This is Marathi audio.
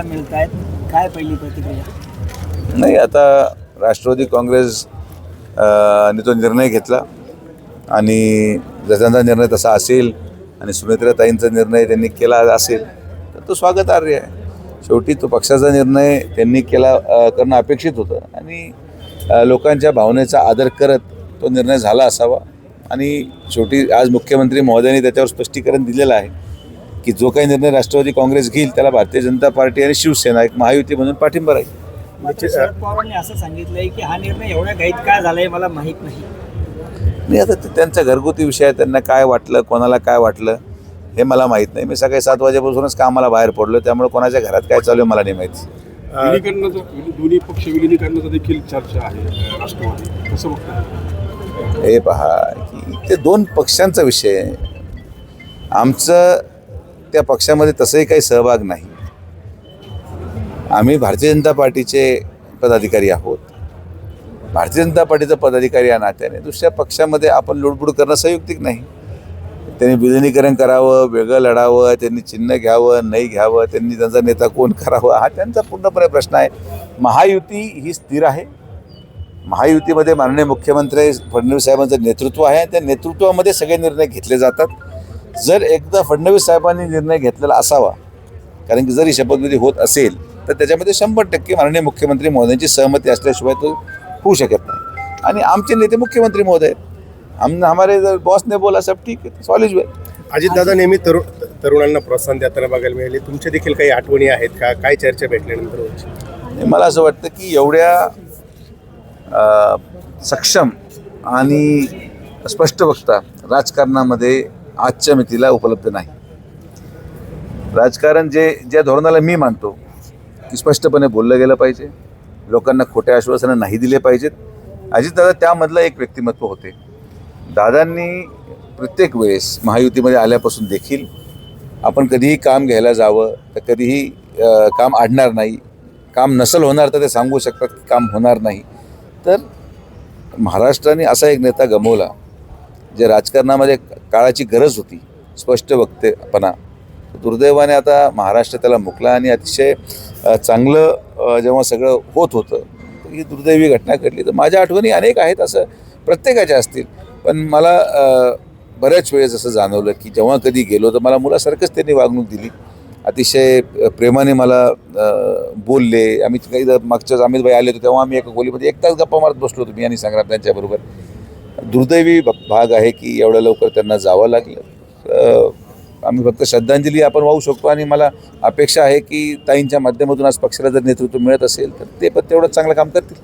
मिळत आहेत, काय पहिली प्रतिक्रिया? नाही, आता राष्ट्रवादी काँग्रेस ने तो निर्णय घेतला आणि जर त्यांचा निर्णय तसा असेल आणि सुनेत्राताईंचा निर्णय त्यांनी केला असेल तर तो स्वागतार्ह आहे. शेवटी तो पक्षाचा निर्णय त्यांनी केला करणं अपेक्षित होतं आणि लोकांच्या भावनेचा आदर करत तो निर्णय झाला असावा. आणि शेवटी आज मुख्यमंत्री महोदयांनी त्याच्यावर स्पष्टीकरण दिलेलं आहे की जो काही निर्णय राष्ट्रवादी काँग्रेस घेईल त्याला भारतीय जनता पार्टी आणि शिवसेना एक महायुती म्हणून पाठिंबा राहील. शरद पवारांनी असं सांगितलंय की हा निर्णय एवढ्या घाईत का झालाय मला माहीत नाही. नाही, आता ते त्यांचा घरगुती विषय आहे. त्यांना काय वाटलं, कोणाला काय वाटलं हे मला माहीत नाही. मी सकाळी 7 वाजेपासूनच कामाला बाहेर पडलो, त्यामुळे कोणाच्या घरात काय चालू आहे मला नाही माहिती. दोन्ही पक्ष विलिनीकरणाचा देखील चर्चा आहे राष्ट्रवादी, कसं बघतो? हे पहा की ते 2 पक्षांचा विषय आहे. आमचं त्या पक्षामध्ये तसंही काही सहभाग नाही. आम्ही भारतीय जनता पार्टीचे पदाधिकारी आहोत. भारतीय जनता पार्टीचा पदाधिकारी या नात्याने दुसऱ्या पक्षामध्ये आपण लुडबुड करणं संयुक्तिक नाही. त्यांनी विलिनीकरण करावं, वेगळं लढावं, त्यांनी चिन्ह घ्यावं नाही घ्यावं, त्यांनी त्यांचा नेता कोण करावं हा त्यांचा पूर्णपणे प्रश्न आहे. महायुती ही स्थिर आहे. महायुतीमध्ये माननीय मुख्यमंत्री फडणवीस साहेबांचं नेतृत्व आहे. त्या नेतृत्वामध्ये सगळे निर्णय घेतले जातात. जर एकदा फडणवीस साहेबांनी निर्णय घेतलेला असावा, कारण की जरी शपथविधी होत असेल तर त्याच्यामध्ये 100% माननीय मुख्यमंत्री महोदयांची सहमती असल्याशिवाय तो होऊ शकत नाही. आणि आमचे नेते मुख्यमंत्री महोदय हमारे जर बॉस ने बोला सब ठीक है, सॉलिज वेल. अजितदादा नेहमी तरुणांना प्रोत्साहन देताना बघायला मिळाले. तुमच्या देखील काही आठवणी आहेत का? काय चर्चा भेटल्यानंतर? मला असं वाटतं की एवढ्या सक्षम आणि स्पष्ट वक्ता राजकारणामध्ये आजच्या मितीला उपलब्ध नाही. राजकारण ज्या धोरणाला मी मानतो की स्पष्टपणे बोललं गेलं पाहिजे, लोकांना खोट्या आश्वासनं नाही दिले पाहिजेत. अजितदादा त्यामधलं एक व्यक्तिमत्व होते. दादांनी प्रत्येक वेळेस महायुतीमध्ये आल्यापासून देखील आपण कधीही काम घ्यायला जावं तर कधीही काम अडणार नाही, काम नसल होणार तर ते सांगू शकतात की काम होणार नाही. तर महाराष्ट्राने असा एक नेता गमावला जे राजकारणामध्ये काळाची गरज होती, स्पष्ट वक्तेपणा. दुर्दैवाने आता महाराष्ट्र त्याला मुकला आणि अतिशय चांगलं जेव्हा सगळं होत होतं तर ही दुर्दैवी घटना घडली. तर माझ्या आठवणी अनेक आहेत, असं प्रत्येकाच्या असतील. पण मला बऱ्याच वेळेस असं जाणवलं की जेव्हा कधी गेलो तर मला मुलासारखंच त्यांनी वागणूक दिली. अतिशय प्रेमाने मला बोलले. आम्ही काही मागच्याच अमितभाई आले होते तेव्हा आम्ही एका खोलीमध्ये 1 तास गप्पा मारत बसलो होतो, मी आणि संग्राम त्यांच्याबरोबर. दुर्दैवी भाग आहे की एवढ्या लवकर त्यांना जावं लागलं. आम्ही फक्त श्रद्धांजली आपण वाहू शकतो आणि मला अपेक्षा आहे की ताईंच्या माध्यमातून आज पक्षाला जर नेतृत्व मिळत असेल तर ते पण तेवढं चांगलं काम करतील.